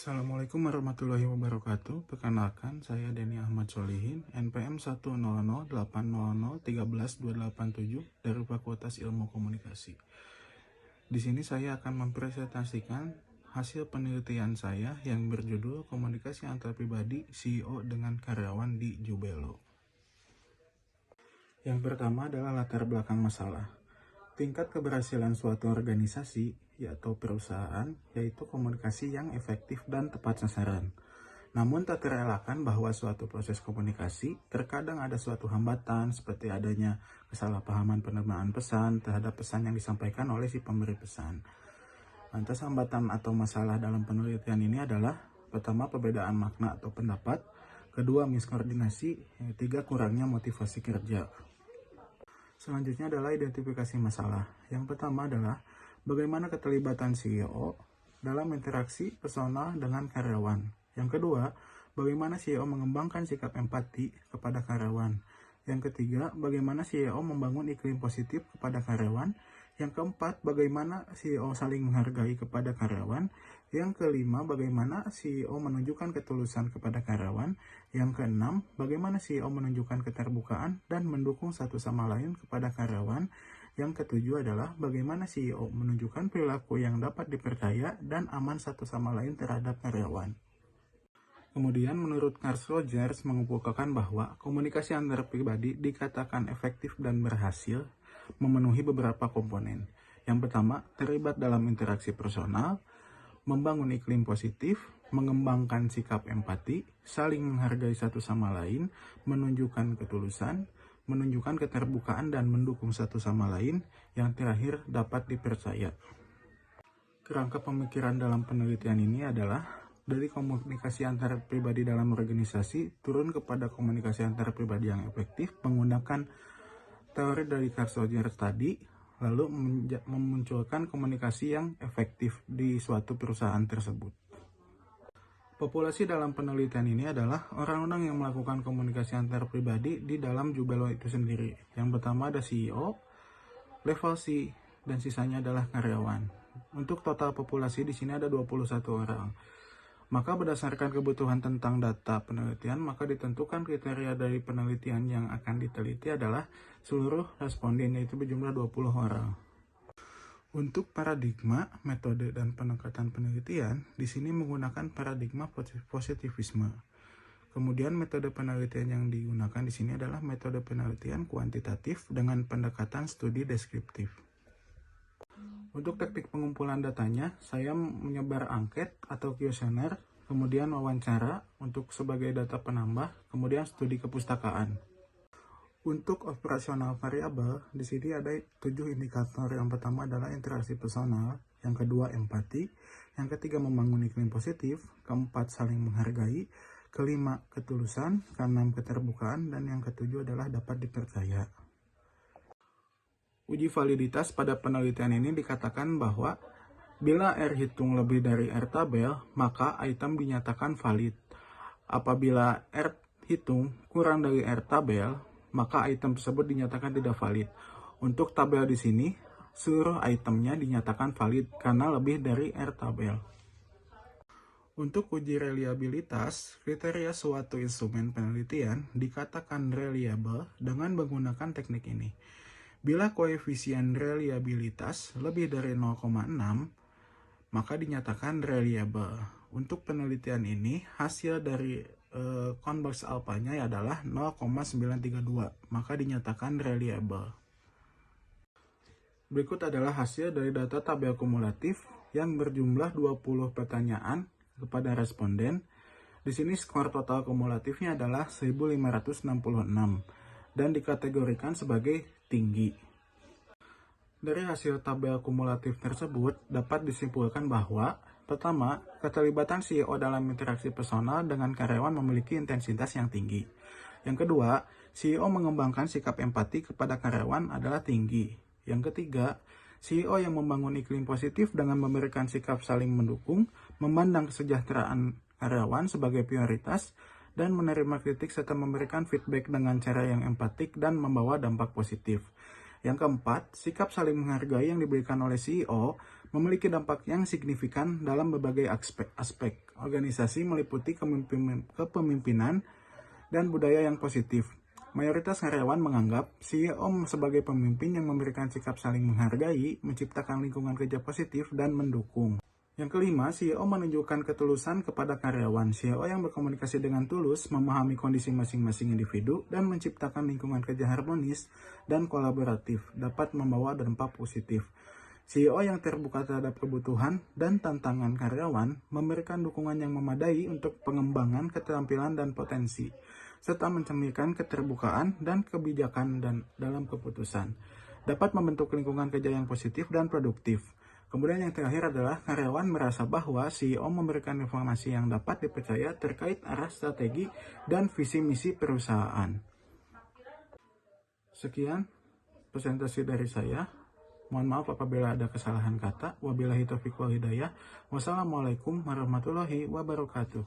Assalamualaikum warahmatullahi wabarakatuh. Perkenalkan, saya Denny Ahmad Solihin, NPM 1008013 dari Fakultas Ilmu Komunikasi. Di sini saya akan mempresentasikan hasil penelitian saya yang berjudul Komunikasi Antar Pribadi CEO dengan Karyawan di Jubelo. Yang pertama adalah latar belakang masalah. Tingkat keberhasilan suatu organisasi atau perusahaan yaitu komunikasi yang efektif dan tepat sasaran. Namun tak terelakkan bahwa suatu proses komunikasi terkadang ada suatu hambatan seperti adanya kesalahpahaman penerimaan pesan terhadap pesan yang disampaikan oleh si pemberi pesan. Lantas hambatan atau masalah dalam penelitian ini adalah pertama perbedaan makna atau pendapat, kedua miskoordinasi, yang ketiga kurangnya motivasi kerja. Selanjutnya adalah identifikasi masalah. Yang pertama adalah bagaimana keterlibatan CEO dalam interaksi personal dengan karyawan. Yang kedua, bagaimana CEO mengembangkan sikap empati kepada karyawan. Yang ketiga, bagaimana CEO membangun iklim positif kepada karyawan. Yang keempat, bagaimana CEO saling menghargai kepada karyawan. Yang kelima, bagaimana CEO menunjukkan ketulusan kepada karyawan. Yang keenam, bagaimana CEO menunjukkan keterbukaan dan mendukung satu sama lain kepada karyawan. Yang ketujuh adalah bagaimana CEO menunjukkan perilaku yang dapat dipercaya dan aman satu sama lain terhadap karyawan. Kemudian menurut Carl Rogers mengemukakan bahwa komunikasi antar pribadi dikatakan efektif dan berhasil memenuhi beberapa komponen. Yang pertama, terlibat dalam interaksi personal, membangun iklim positif, mengembangkan sikap empati, saling menghargai satu sama lain, menunjukkan ketulusan, menunjukkan keterbukaan dan mendukung satu sama lain, yang terakhir dapat dipercaya. Kerangka pemikiran dalam penelitian ini adalah dari komunikasi antar pribadi dalam organisasi turun kepada komunikasi antar pribadi yang efektif menggunakan teori dari Carl Rogers tadi, lalu memunculkan komunikasi yang efektif di suatu perusahaan tersebut. Populasi dalam penelitian ini adalah orang-orang yang melakukan komunikasi antar pribadi di dalam Jubelo itu sendiri. Yang pertama ada CEO, level C, dan sisanya adalah karyawan. Untuk total populasi di sini ada 21 orang. Maka berdasarkan kebutuhan tentang data penelitian, maka ditentukan kriteria dari penelitian yang akan diteliti adalah seluruh responden, yaitu berjumlah 20 orang. Untuk paradigma, metode, dan pendekatan penelitian, di sini menggunakan paradigma positivisme. Kemudian metode penelitian yang digunakan di sini adalah metode penelitian kuantitatif dengan pendekatan studi deskriptif. Untuk teknik pengumpulan datanya, saya menyebar angket atau kuesioner, kemudian wawancara untuk sebagai data penambah, kemudian studi kepustakaan. Untuk operasional variabel, di sini ada 7 indikator. Yang pertama adalah interaksi personal, yang kedua empati, yang ketiga membangun iklim positif, keempat saling menghargai, kelima ketulusan, keenam keterbukaan, dan yang ketujuh adalah dapat dipercaya. Uji validitas pada penelitian ini dikatakan bahwa bila R hitung lebih dari R tabel, maka item dinyatakan valid. Apabila R hitung kurang dari R tabel, maka item tersebut dinyatakan tidak valid. Untuk tabel di sini, seluruh itemnya dinyatakan valid karena lebih dari R tabel. Untuk uji reliabilitas, kriteria suatu instrumen penelitian dikatakan reliable dengan menggunakan teknik ini. Bila koefisien reliabilitas lebih dari 0,6, maka dinyatakan reliable. Untuk penelitian ini, hasil dari converse alpha-nya adalah 0,932, maka dinyatakan reliable. Berikut adalah hasil dari data tabel kumulatif yang berjumlah 20 pertanyaan kepada responden. Di sini skor total kumulatifnya adalah 1566 dan dikategorikan sebagai tinggi. Dari hasil tabel kumulatif tersebut dapat disimpulkan bahwa pertama, keterlibatan CEO dalam interaksi personal dengan karyawan memiliki intensitas yang tinggi. Yang kedua, CEO mengembangkan sikap empati kepada karyawan adalah tinggi. Yang ketiga, CEO yang membangun iklim positif dengan memberikan sikap saling mendukung, memandang kesejahteraan karyawan sebagai prioritas, dan menerima kritik serta memberikan feedback dengan cara yang empatik dan membawa dampak positif. Yang keempat, sikap saling menghargai yang diberikan oleh CEO memiliki dampak yang signifikan dalam berbagai aspek. Organisasi meliputi kepemimpinan dan budaya yang positif. Mayoritas karyawan menganggap CEO sebagai pemimpin yang memberikan sikap saling menghargai, menciptakan lingkungan kerja positif, dan mendukung. Yang kelima, CEO menunjukkan ketulusan kepada karyawan. CEO yang berkomunikasi dengan tulus, memahami kondisi masing-masing individu, dan menciptakan lingkungan kerja harmonis dan kolaboratif dapat membawa dampak positif. CEO yang terbuka terhadap kebutuhan dan tantangan karyawan memberikan dukungan yang memadai untuk pengembangan keterampilan dan potensi, serta mencerminkan keterbukaan dan kebijakan dalam keputusan. Dapat membentuk lingkungan kerja yang positif dan produktif. Kemudian yang terakhir adalah karyawan merasa bahwa CEO memberikan informasi yang dapat dipercaya terkait arah strategi dan visi misi perusahaan. Sekian presentasi dari saya. Mohon maaf apabila ada kesalahan kata. Wabillahi taufiq wal hidayah. Wassalamualaikum warahmatullahi wabarakatuh.